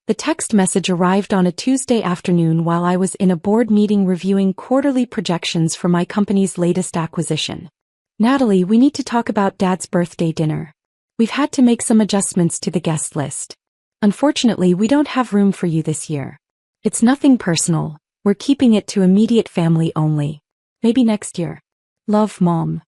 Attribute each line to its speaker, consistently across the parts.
Speaker 1: The text message arrived on a Tuesday afternoon while I was in a board meeting reviewing quarterly projections for my company's latest acquisition. Natalie, we need to talk about Dad's birthday dinner. We've had to make some adjustments to the guest list. Unfortunately, we don't have room for you this year. It's nothing personal, we're keeping it to immediate family only. Maybe next year. Love, Mom.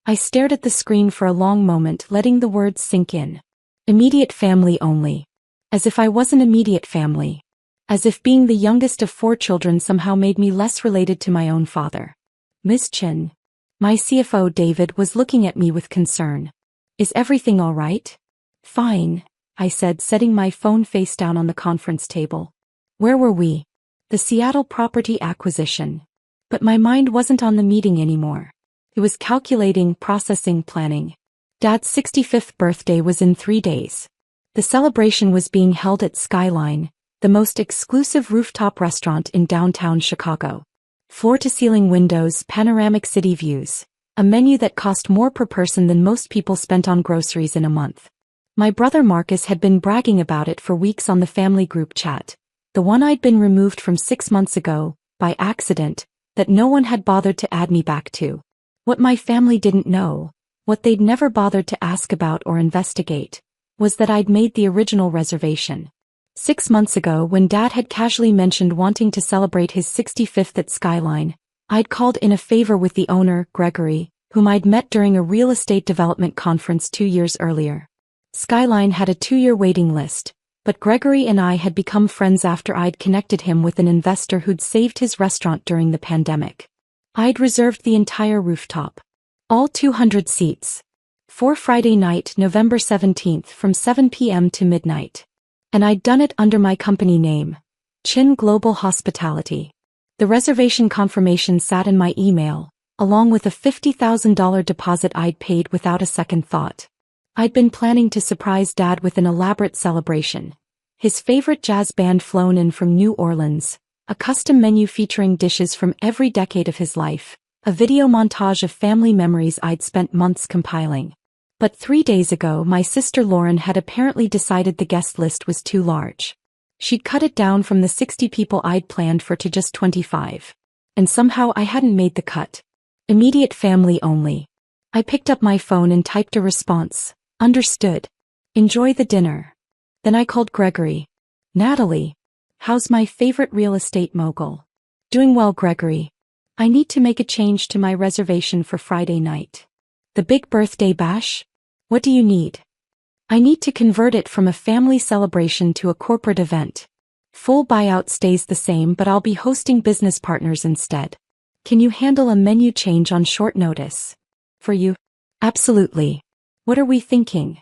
Speaker 1: I stared at the screen for a long moment, letting the words sink in. Immediate family only. As if I wasn't immediate family. As if being the youngest of 4 children somehow made me less related to my own father. Miss Chin. My CFO David was looking at me with concern. Is everything all right? Fine, I said, setting my phone face down on the conference table. Where were we? The Seattle property acquisition. But my mind wasn't on the meeting anymore. It was calculating, processing, planning. Dad's 65th birthday was in 3 days. The celebration was being held at Skyline, the most exclusive rooftop restaurant in downtown Chicago. Floor-to-ceiling windows, panoramic city views. A menu that cost more per person than most people spent on groceries in a month. My brother Marcus had been bragging about it for weeks on the family group chat. The one I'd been removed from 6 months ago, by accident, that no one had bothered to add me back to. What my family didn't know, what they'd never bothered to ask about or investigate, was that I'd made the original reservation. 6 months ago, when Dad had casually mentioned wanting to celebrate his 65th at Skyline, I'd called in a favor with the owner, Gregory, whom I'd met during a real estate development conference 2 years earlier. Skyline had a 2-year waiting list, but Gregory and I had become friends after I'd connected him with an investor who'd saved his restaurant during the pandemic. I'd reserved the entire rooftop. All 200 seats. For Friday night, November 17th from 7 p.m. to midnight. And I'd done it under my company name, Chin Global Hospitality. The reservation confirmation sat in my email, along with a $50,000 deposit I'd paid without a second thought. I'd been planning to surprise Dad with an elaborate celebration. His favorite jazz band flown in from New Orleans, a custom menu featuring dishes from every decade of his life, a video montage of family memories I'd spent months compiling. But 3 days ago, my sister Lauren had apparently decided the guest list was too large. She'd cut it down from the 60 people I'd planned for to just 25. And somehow I hadn't made the cut. Immediate family only. I picked up my phone and typed a response. Understood. Enjoy the dinner. Then I called Gregory. Natalie. How's my favorite real estate mogul? Doing well, Gregory. I need to make a change to my reservation for Friday night. The big birthday bash? What do you need? I need to convert it from a family celebration to a corporate event. Full buyout stays the same, but I'll be hosting business partners instead. Can you handle a menu change on short notice? For you? Absolutely. What are we thinking?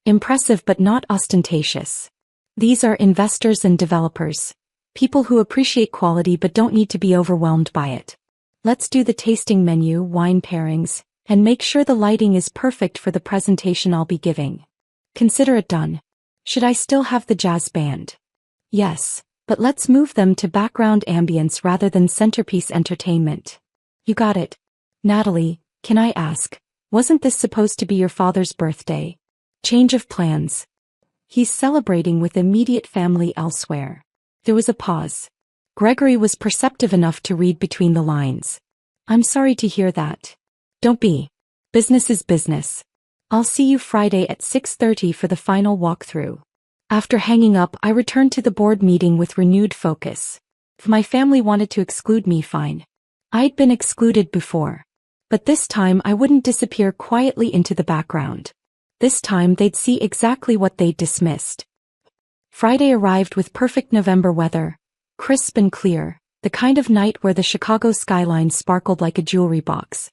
Speaker 1: Impressive but not ostentatious. These are investors and developers. People who appreciate quality but don't need to be overwhelmed by it. Let's do the tasting menu, wine pairings, and make sure the lighting is perfect for the presentation I'll be giving. Consider it done. Should I still have the jazz band? Yes, but let's move them to background ambience rather than centerpiece entertainment. You got it. Natalie, can I ask, wasn't this supposed to be your father's birthday? Change of plans. He's celebrating with immediate family elsewhere. There was a pause. Gregory was perceptive enough to read between the lines. I'm sorry to hear that. Don't be. Business is business. I'll see you Friday at 6:30 for the final walkthrough. After hanging up, I returned to the board meeting with renewed focus. If my family wanted to exclude me, fine. I'd been excluded before. But this time I wouldn't disappear quietly into the background. This time they'd see exactly what they'd dismissed. Friday arrived with perfect November weather, crisp and clear, the kind of night where the Chicago skyline sparkled like a jewelry box.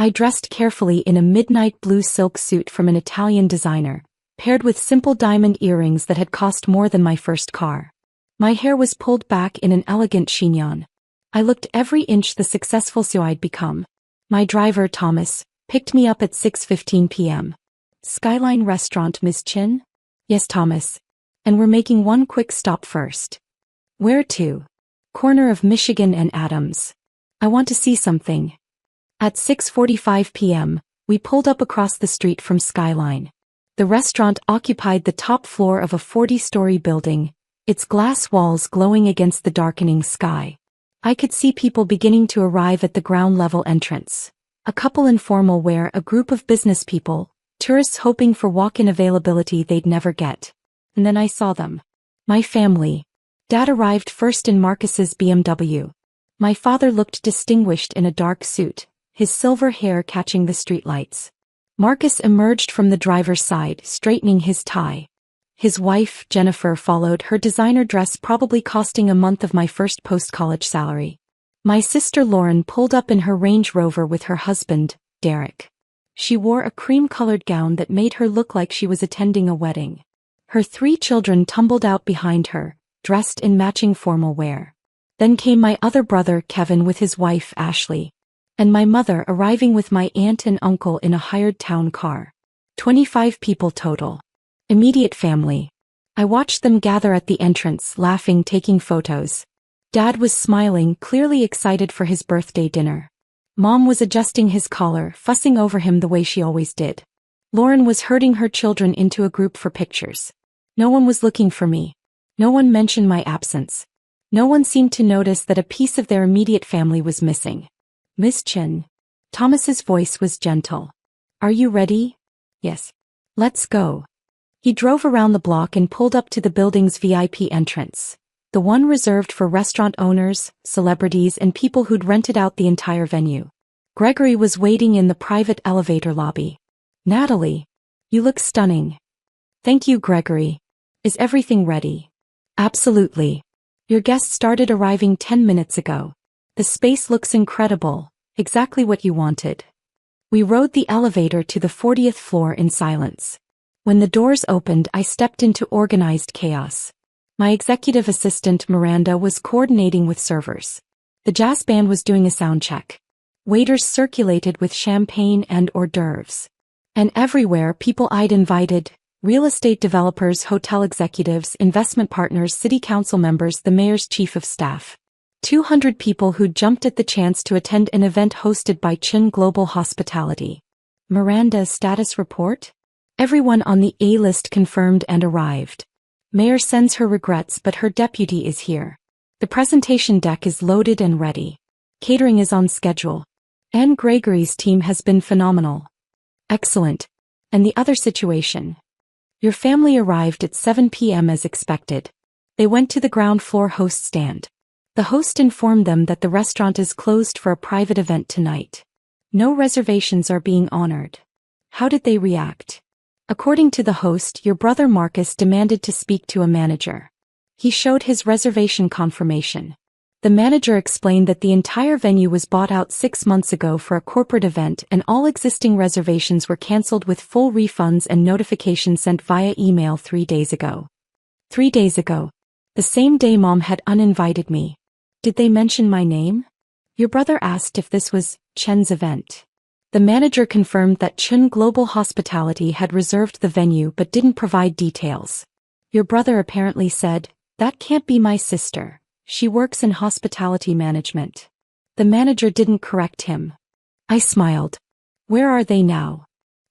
Speaker 1: I dressed carefully in a midnight blue silk suit from an Italian designer, paired with simple diamond earrings that had cost more than my first car. My hair was pulled back in an elegant chignon. I looked every inch the successful CEO I'd become. My driver, Thomas, picked me up at 6:15 p.m. Skyline Restaurant, Miss Chin? Yes, Thomas. And we're making one quick stop first. Where to? Corner of Michigan and Adams. I want to see something. At 6:45 p.m., we pulled up across the street from Skyline. The restaurant occupied the top floor of a 40-story building, its glass walls glowing against the darkening sky. I could see people beginning to arrive at the ground-level entrance. A couple in formal wear, a group of business people, tourists hoping for walk-in availability they'd never get. And then I saw them. My family. Dad arrived first in Marcus's BMW. My father looked distinguished in a dark suit, his silver hair catching the streetlights. Marcus emerged from the driver's side, straightening his tie. His wife, Jennifer, followed, her designer dress probably costing a month of my first post-college salary. My sister Lauren pulled up in her Range Rover with her husband, Derek. She wore a cream-colored gown that made her look like she was attending a wedding. Her 3 children tumbled out behind her, dressed in matching formal wear. Then came my other brother, Kevin, with his wife, Ashley. And my mother arriving with my aunt and uncle in a hired town car. 25 people total. Immediate family. I watched them gather at the entrance, laughing, taking photos. Dad was smiling, clearly excited for his birthday dinner. Mom was adjusting his collar, fussing over him the way she always did. Lauren was herding her children into a group for pictures. No one was looking for me. No one mentioned my absence. No one seemed to notice that a piece of their immediate family was missing. Miss Chin. Thomas's voice was gentle. Are you ready? Yes. Let's go. He drove around the block and pulled up to the building's VIP entrance. The one reserved for restaurant owners, celebrities, and people who'd rented out the entire venue. Gregory was waiting in the private elevator lobby. Natalie. You look stunning. Thank you, Gregory. Is everything ready? Absolutely. Your guests started arriving 10 minutes ago. The space looks incredible, exactly what you wanted. We rode the elevator to the 40th floor in silence. When the doors opened, I stepped into organized chaos. My executive assistant, Miranda, was coordinating with servers. The jazz band was doing a sound check. Waiters circulated with champagne and hors d'oeuvres. And everywhere, people I'd invited, real estate developers, hotel executives, investment partners, city council members, the mayor's chief of staff. 200 people who'd jumped at the chance to attend an event hosted by Chin Global Hospitality. Miranda's status report? Everyone on the A-list confirmed and arrived. Mayor sends her regrets, but her deputy is here. The presentation deck is loaded and ready. Catering is on schedule. And Gregory's team has been phenomenal. Excellent. And the other situation? Your family arrived at 7 p.m. as expected. They went to the ground floor host stand. The host informed them that the restaurant is closed for a private event tonight. No reservations are being honored. How did they react? According to the host, your brother Marcus demanded to speak to a manager. He showed his reservation confirmation. The manager explained that the entire venue was bought out 6 months ago for a corporate event and all existing reservations were cancelled with full refunds and notifications sent via email 3 days ago. 3 days ago. The same day Mom had uninvited me. Did they mention my name? Your brother asked if this was Chen's event. The manager confirmed that Chin Global Hospitality had reserved the venue but didn't provide details. Your brother apparently said, "That can't be my sister. She works in hospitality management." The manager didn't correct him. I smiled. Where are they now?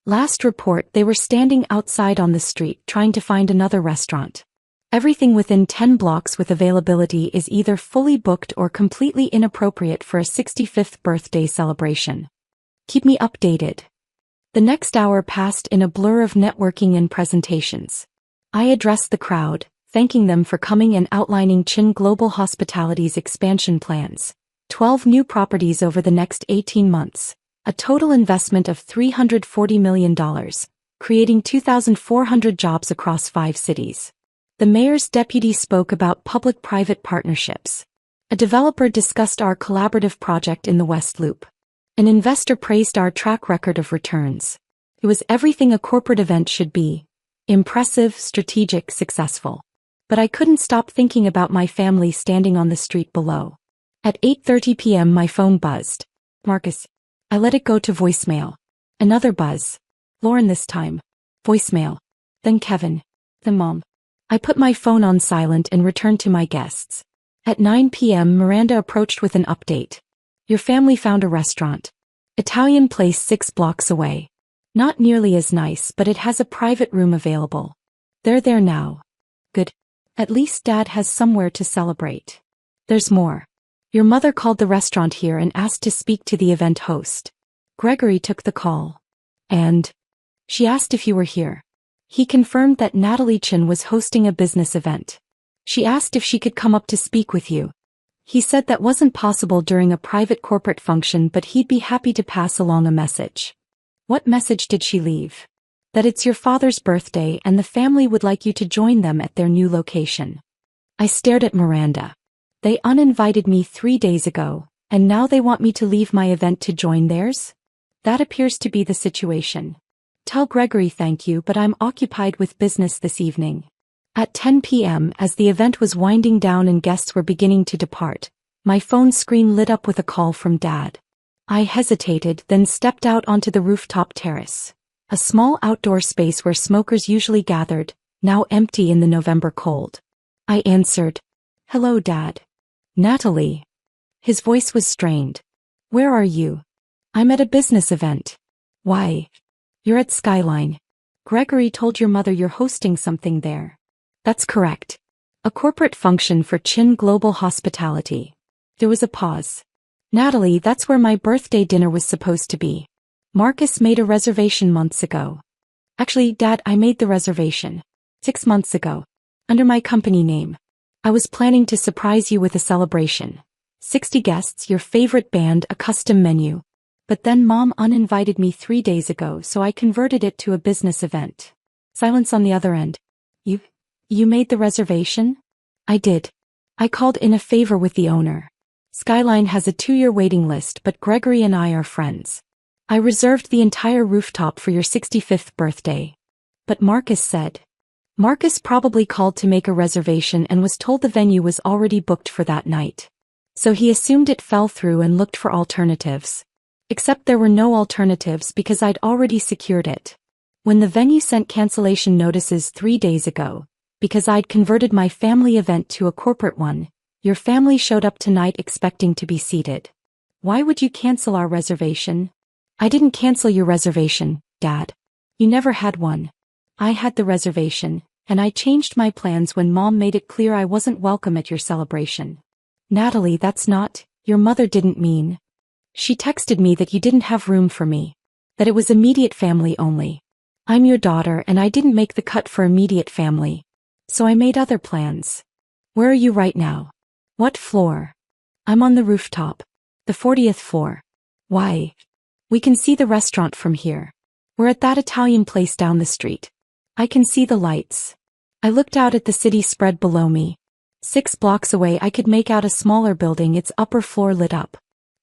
Speaker 1: Last report, they were standing outside on the street trying to find another restaurant. Everything within 10 blocks with availability is either fully booked or completely inappropriate for a 65th birthday celebration. Keep me updated. The next hour passed in a blur of networking and presentations. I addressed the crowd, thanking them for coming and outlining Chin Global Hospitality's expansion plans. 12 new properties over the next 18 months. A total investment of $340 million, creating 2,400 jobs across 5 cities. The mayor's deputy spoke about public-private partnerships. A developer discussed our collaborative project in the West Loop. An investor praised our track record of returns. It was everything a corporate event should be. Impressive, strategic, successful. But I couldn't stop thinking about my family standing on the street below. At 8:30 p.m. my phone buzzed. Marcus. I let it go to voicemail. Another buzz. Lauren this time. Voicemail. Then Kevin. Then Mom. I put my phone on silent and returned to my guests. At 9 p.m. Miranda approached with an update. Your family found a restaurant. Italian place 6 blocks away. Not nearly as nice, but it has a private room available. They're there now. Good. At least Dad has somewhere to celebrate. There's more. Your mother called the restaurant here and asked to speak to the event host. Gregory took the call. And she asked if you were here. He confirmed that Natalie Chen was hosting a business event. She asked if she could come up to speak with you. He said that wasn't possible during a private corporate function, but he'd be happy to pass along a message. What message did she leave? That it's your father's birthday and the family would like you to join them at their new location. I stared at Miranda. They uninvited me 3 days ago, and now they want me to leave my event to join theirs? That appears to be the situation. Tell Gregory thank you, but I'm occupied with business this evening. At 10 p.m., as the event was winding down and guests were beginning to depart, my phone screen lit up with a call from Dad. I hesitated, then stepped out onto the rooftop terrace, a small outdoor space where smokers usually gathered, now empty in the November cold. I answered, "Hello, Dad." "Natalie." His voice was strained. "Where are you?" "I'm at a business event." "Why?" "You're at Skyline. Gregory told your mother you're hosting something there." "That's correct. A corporate function for Chin Global Hospitality." There was a pause. "Natalie, that's where my birthday dinner was supposed to be. Marcus made a reservation months ago." "Actually, Dad, I made the reservation 6 months ago. Under my company name. I was planning to surprise you with a celebration. 60 guests, your favorite band, a custom menu. But then Mom uninvited me 3 days ago, so I converted it to a business event." Silence on the other end. You made the reservation?" "I did. I called in a favor with the owner. Skyline has a 2-year waiting list, but Gregory and I are friends. I reserved the entire rooftop for your 65th birthday." "But Marcus said." "Marcus probably called to make a reservation and was told the venue was already booked for that night. So he assumed it fell through and looked for alternatives. Except there were no alternatives because I'd already secured it. When the venue sent cancellation notices 3 days ago, because I'd converted my family event to a corporate one, your family showed up tonight expecting to be seated. Why would you cancel our reservation?" "I didn't cancel your reservation, Dad. You never had one. I had the reservation, and I changed my plans when Mom made it clear I wasn't welcome at your celebration." "Natalie, that's not, your mother didn't mean. She texted me that you didn't have room for me. That it was immediate family only. I'm your daughter and I didn't make the cut for immediate family. So I made other plans." "Where are you right now?" "What floor?" "I'm on the rooftop. The 40th floor." "Why?" "We can see the restaurant from here. We're at that Italian place down the street. I can see the lights." I looked out at the city spread below me. 6 blocks away I could make out a smaller building, its upper floor lit up.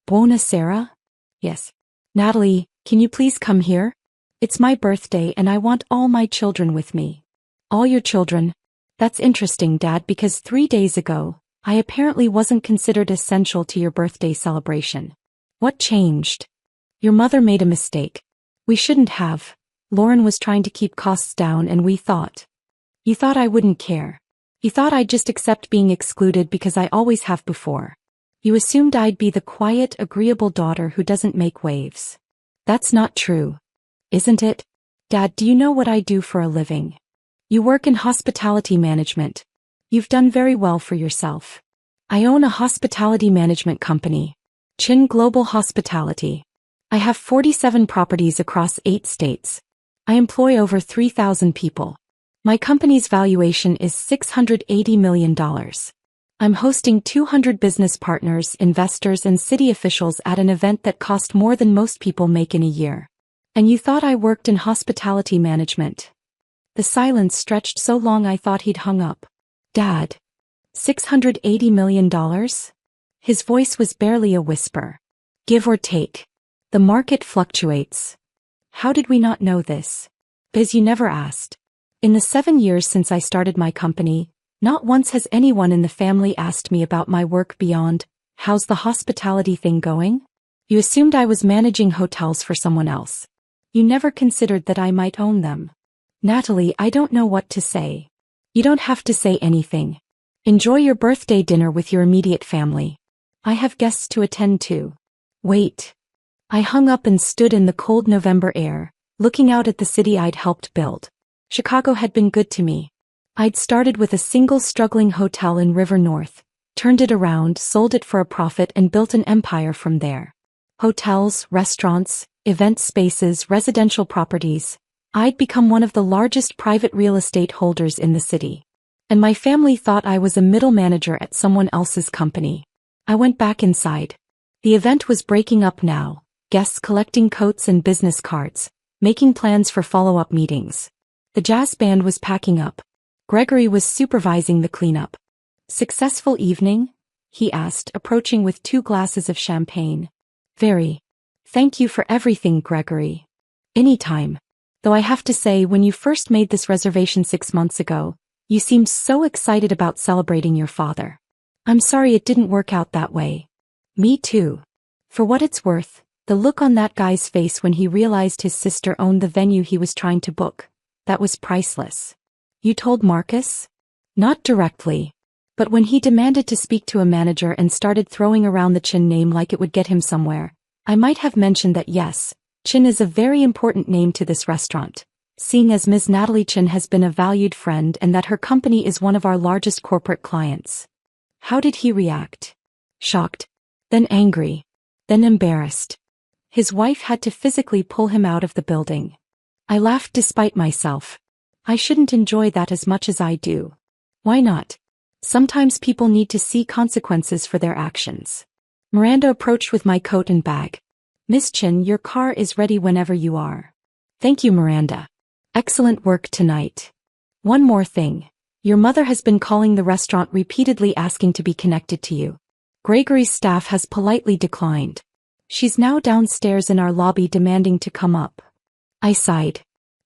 Speaker 1: "Buona sera?" "Yes." "Natalie, can you please come here? It's my birthday and I want all my children with me." "All your children?" "That's interesting, Dad, because 3 days ago, I apparently wasn't considered essential to your birthday celebration. What changed?" "Your mother made a mistake. We shouldn't have. Lauren was trying to keep costs down and we thought." "You thought I wouldn't care. You thought I'd just accept being excluded because I always have before. You assumed I'd be the quiet, agreeable daughter who doesn't make waves. That's not true. Isn't it? Dad, do you know what I do for a living? You work in hospitality management. You've done very well for yourself. I own a hospitality management company. Chin Global Hospitality. I have 47 properties across 8 states. I employ over 3,000 people. My company's valuation is $680 million. I'm hosting 200 business partners, investors, and city officials at an event that cost more than most people make in a year. And you thought I worked in hospitality management?" The silence stretched so long I thought he'd hung up. "Dad, $680 million? His voice was barely a whisper. "Give or take. The market fluctuates." "How did we not know this?" "Because you never asked. In the 7 years since I started my company, not once has anyone in the family asked me about my work beyond, 'How's the hospitality thing going?' You assumed I was managing hotels for someone else. You never considered that I might own them." "Natalie, I don't know what to say." "You don't have to say anything. Enjoy your birthday dinner with your immediate family. I have guests to attend to." "Wait." I hung up and stood in the cold November air, looking out at the city I'd helped build. Chicago had been good to me. I'd started with a single struggling hotel in River North, turned it around, sold it for a profit and built an empire from there. Hotels, restaurants, event spaces, residential properties. I'd become one of the largest private real estate holders in the city. And my family thought I was a middle manager at someone else's company. I went back inside. The event was breaking up now, guests collecting coats and business cards, making plans for follow-up meetings. The jazz band was packing up. Gregory was supervising the cleanup. "Successful evening?" he asked, approaching with 2 glasses of champagne. "Very. Thank you for everything, Gregory." "Anytime. Though I have to say, when you first made this reservation 6 months ago, you seemed so excited about celebrating your father. I'm sorry it didn't work out that way." "Me too." For what it's worth, the look on that guy's face when he realized his sister owned the venue he was trying to book, that was priceless. "You told Marcus?" "Not directly. But when he demanded to speak to a manager and started throwing around the Chin name like it would get him somewhere, I might have mentioned that yes, Chin is a very important name to this restaurant, seeing as Ms. Natalie Chin has been a valued friend and that her company is one of our largest corporate clients." How did he react? Shocked. Then angry. Then embarrassed. His wife had to physically pull him out of the building. I laughed despite myself. I shouldn't enjoy that as much as I do. Why not? Sometimes people need to see consequences for their actions. Miranda approached with my coat and bag. "Miss Chin, your car is ready whenever you are." "Thank you, Miranda. Excellent work tonight. One more thing. Your mother has been calling the restaurant repeatedly asking to be connected to you. Gregory's staff has politely declined. She's now downstairs in our lobby demanding to come up." I sighed.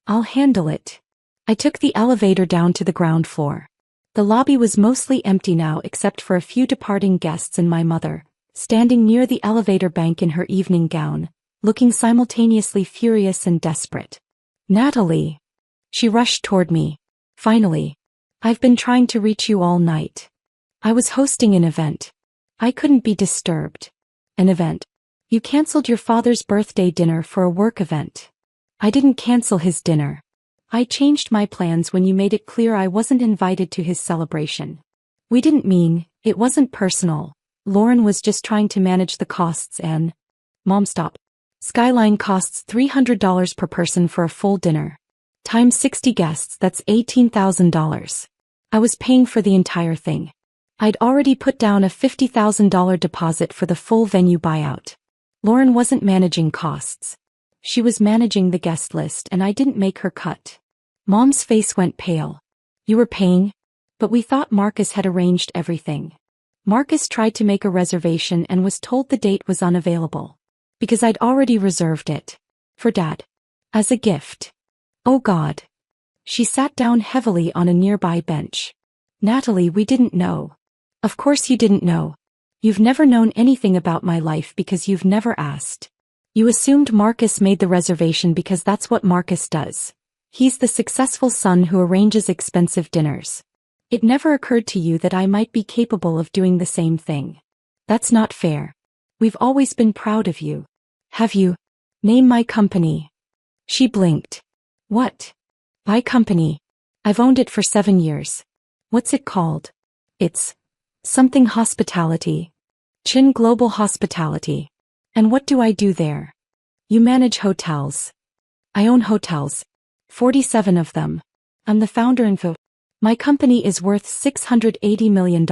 Speaker 1: "I'll handle it." I took the elevator down to the ground floor. The lobby was mostly empty now except for a few departing guests and my mother, standing near the elevator bank in her evening gown, looking simultaneously furious and desperate. "Natalie." She rushed toward me. "Finally. I've been trying to reach you all night. I was hosting an event. I couldn't be disturbed." "An event? You canceled your father's birthday dinner for a work event." "I didn't cancel his dinner. I changed my plans when you made it clear I wasn't invited to his celebration. We didn't mean, it wasn't personal. Lauren was just trying to manage the costs and—" "Mom, stop. Skyline costs $300 per person for a full dinner. Times 60 guests, that's $18,000. I was paying for the entire thing. I'd already put down a $50,000 deposit for the full venue buyout. Lauren wasn't managing costs. She was managing the guest list and I didn't make her cut." Mom's face went pale. "You were paying? But we thought Marcus had arranged everything." "Marcus tried to make a reservation and was told the date was unavailable. Because I'd already reserved it. For Dad. As a gift." "Oh God." She sat down heavily on a nearby bench. "Natalie, we didn't know." "Of course you didn't know. You've never known anything about my life because you've never asked. You assumed Marcus made the reservation because that's what Marcus does. He's the successful son who arranges expensive dinners. It never occurred to you that I might be capable of doing the same thing. That's not fair. We've always been proud of you." "Have you? Name my company." She blinked. "What? My company? I've owned it for 7 years. What's it called?" "It's something hospitality. Chin Global Hospitality." "And what do I do there?" "You manage hotels." "I own hotels. 47 of them. I'm the founder and My company is worth $680 million.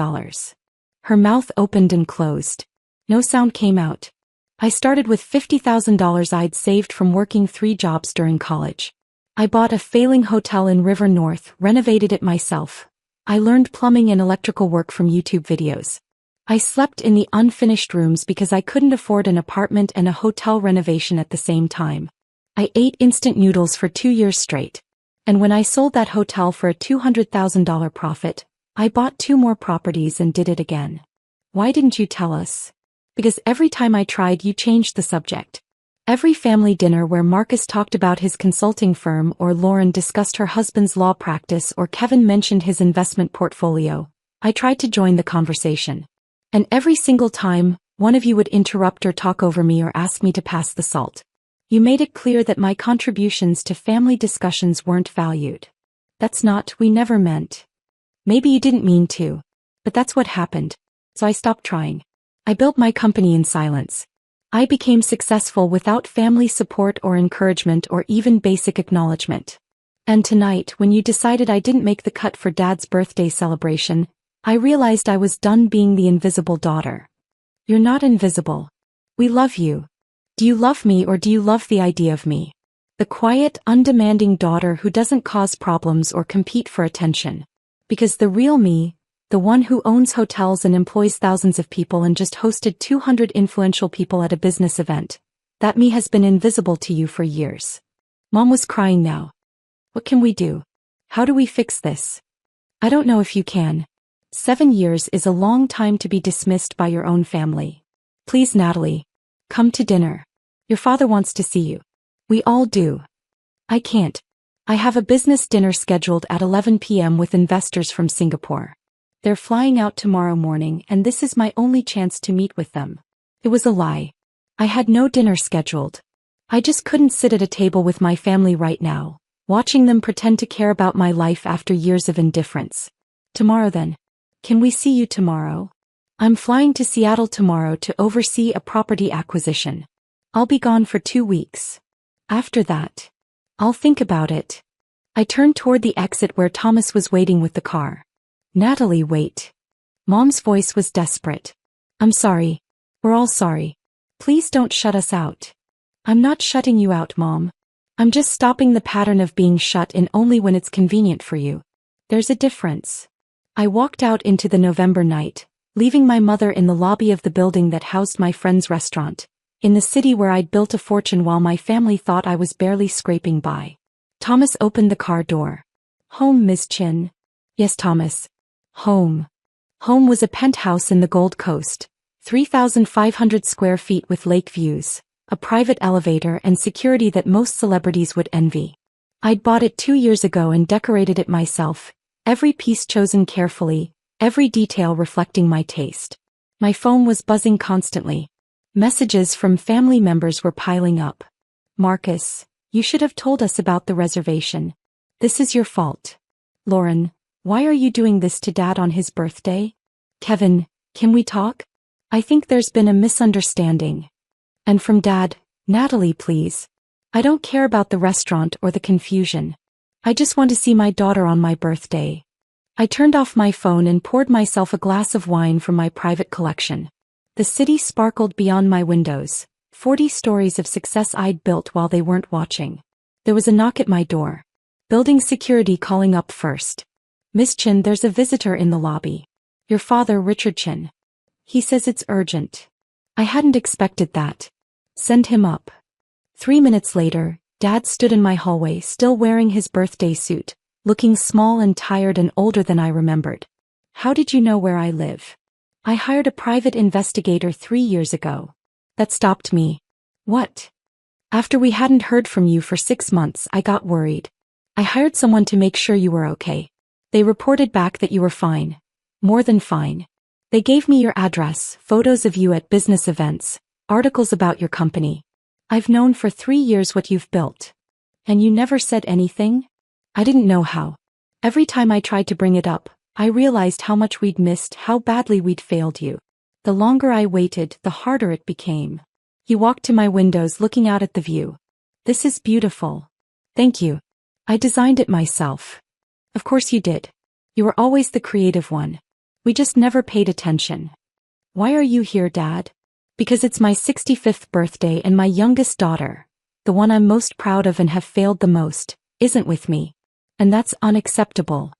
Speaker 1: Her mouth opened and closed. No sound came out. I started with $50,000 I'd saved from working 3 jobs during college. I bought a failing hotel in River North, renovated it myself. I learned plumbing and electrical work from YouTube videos. I slept in the unfinished rooms because I couldn't afford an apartment and a hotel renovation at the same time. I ate instant noodles for 2 years straight. And when I sold that hotel for a $200,000 profit, I bought 2 more properties and did it again. Why didn't you tell us? Because every time I tried, you changed the subject. Every family dinner where Marcus talked about his consulting firm or Lauren discussed her husband's law practice or Kevin mentioned his investment portfolio, I tried to join the conversation. And every single time, one of you would interrupt or talk over me or ask me to pass the salt. You made it clear that my contributions to family discussions weren't valued. That's not, we never meant. Maybe you didn't mean to. But that's what happened. So I stopped trying. I built my company in silence. I became successful without family support or encouragement or even basic acknowledgement. And tonight, when you decided I didn't make the cut for Dad's birthday celebration, I realized I was done being the invisible daughter. You're not invisible. We love you. Do you love me or do you love the idea of me? The quiet, undemanding daughter who doesn't cause problems or compete for attention. Because the real me, the one who owns hotels and employs thousands of people and just hosted 200 influential people at a business event, that me has been invisible to you for years. Mom was crying now. What can we do? How do we fix this? I don't know if you can. 7 years is a long time to be dismissed by your own family. Please, Natalie. Come to dinner. Your father wants to see you. We all do. I can't. I have a business dinner scheduled at 11 p.m. with investors from Singapore. They're flying out tomorrow morning and this is my only chance to meet with them. It was a lie. I had no dinner scheduled. I just couldn't sit at a table with my family right now, watching them pretend to care about my life after years of indifference. Tomorrow then. Can we see you tomorrow? I'm flying to Seattle tomorrow to oversee a property acquisition. I'll be gone for 2 weeks. After that, I'll think about it. I turned toward the exit where Thomas was waiting with the car. Natalie, wait. Mom's voice was desperate. I'm sorry. We're all sorry. Please don't shut us out. I'm not shutting you out, Mom. I'm just stopping the pattern of being shut in only when it's convenient for you. There's a difference. I walked out into the November night, leaving my mother in the lobby of the building that housed my friend's restaurant, in the city where I'd built a fortune while my family thought I was barely scraping by. Thomas opened the car door. Home, Ms. Chin. Yes, Thomas. Home. Home was a penthouse in the Gold Coast, 3,500 square feet with lake views, a private elevator and security that most celebrities would envy. I'd bought it 2 years ago and decorated it myself, every piece chosen carefully, every detail reflecting my taste. My phone was buzzing constantly. Messages from family members were piling up. Marcus, you should have told us about the reservation. This is your fault. Lauren, why are you doing this to Dad on his birthday? Kevin, can we talk? I think there's been a misunderstanding. And from Dad, Natalie, please. I don't care about the restaurant or the confusion. I just want to see my daughter on my birthday. I turned off my phone and poured myself a glass of wine from my private collection. The city sparkled beyond my windows, 40 stories of success I'd built while they weren't watching. There was a knock at my door. Building security calling up first. Miss Chin, there's a visitor in the lobby. Your father, Richard Chin. He says it's urgent. I hadn't expected that. Send him up. 3 minutes later, Dad stood in my hallway still wearing his birthday suit, looking small and tired and older than I remembered. How did you know where I live? I hired a private investigator 3 years ago. That stopped me. What? After we hadn't heard from you for 6 months, I got worried. I hired someone to make sure you were okay. They reported back that you were fine. More than fine. They gave me your address, photos of you at business events, articles about your company. I've known for 3 years what you've built. And you never said anything? I didn't know how. Every time I tried to bring it up, I realized how much we'd missed, how badly we'd failed you. The longer I waited, the harder it became. He walked to my windows looking out at the view. This is beautiful. Thank you. I designed it myself. Of course you did. You were always the creative one. We just never paid attention. Why are you here, Dad? Because it's my 65th birthday and my youngest daughter, the one I'm most proud of and have failed the most, isn't with me. And that's unacceptable.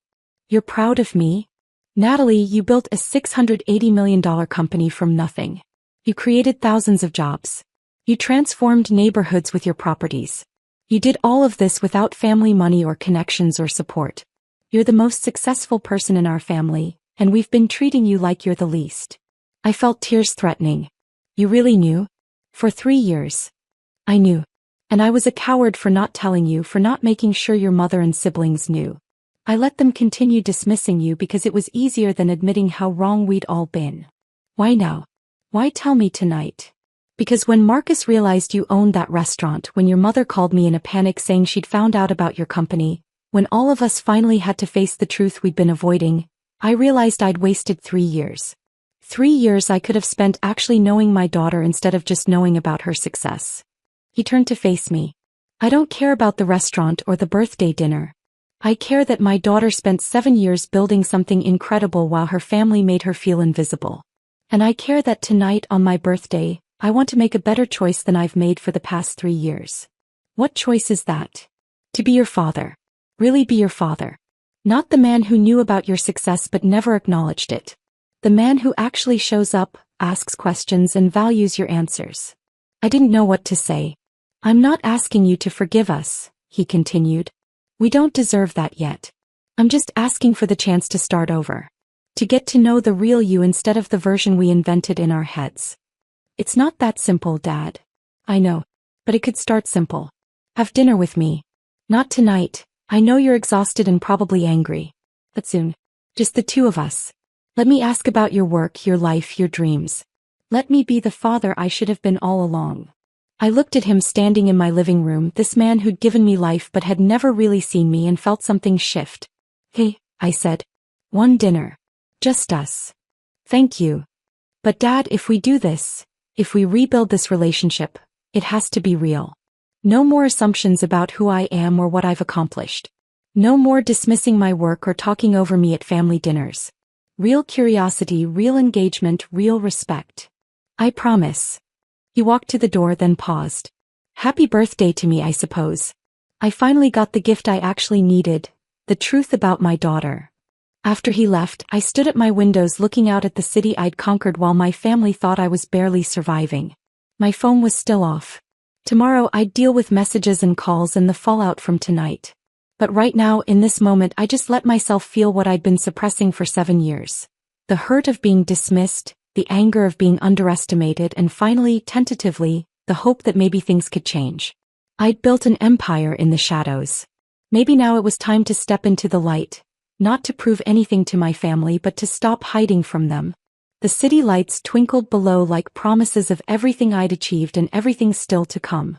Speaker 1: You're proud of me? Natalie, you built a $680 million company from nothing. You created thousands of jobs. You transformed neighborhoods with your properties. You did all of this without family money or connections or support. You're the most successful person in our family, and we've been treating you like you're the least. I felt tears threatening. You really knew? For 3 years. I knew. And I was a coward for not telling you, for not making sure your mother and siblings knew. I let them continue dismissing you because it was easier than admitting how wrong we'd all been. Why now? Why tell me tonight? Because when Marcus realized you owned that restaurant, when your mother called me in a panic saying she'd found out about your company, when all of us finally had to face the truth we'd been avoiding, I realized I'd wasted 3 years. 3 years I could have spent actually knowing my daughter instead of just knowing about her success. He turned to face me. I don't care about the restaurant or the birthday dinner. I care that my daughter spent 7 years building something incredible while her family made her feel invisible. And I care that tonight on my birthday, I want to make a better choice than I've made for the past 3 years. What choice is that? To be your father. Really be your father. Not the man who knew about your success but never acknowledged it. The man who actually shows up, asks questions and values your answers. I didn't know what to say. I'm not asking you to forgive us, he continued. We don't deserve that yet. I'm just asking for the chance to start over. To get to know the real you instead of the version we invented in our heads. It's not that simple, Dad. I know. But it could start simple. Have dinner with me. Not tonight. I know you're exhausted and probably angry. But soon. Just the two of us. Let me ask about your work, your life, your dreams. Let me be the father I should have been all along. I looked at him standing in my living room, this man who'd given me life but had never really seen me, and felt something shift. Hey, I said. One dinner. Just us. Thank you. But Dad, if we do this, if we rebuild this relationship, it has to be real. No more assumptions about who I am or what I've accomplished. No more dismissing my work or talking over me at family dinners. Real curiosity, real engagement, real respect. I promise. He walked to the door, then paused. Happy birthday to me, I suppose. I finally got the gift I actually needed, the truth about my daughter. After he left, I stood at my windows looking out at the city I'd conquered while my family thought I was barely surviving. My phone was still off. Tomorrow I'd deal with messages and calls and the fallout from tonight. But right now, in this moment, I just let myself feel what I'd been suppressing for 7 years. The hurt of being dismissed, the anger of being underestimated, and finally, tentatively, the hope that maybe things could change. I'd built an empire in the shadows. Maybe now it was time to step into the light, not to prove anything to my family but to stop hiding from them. The city lights twinkled below like promises of everything I'd achieved and everything still to come.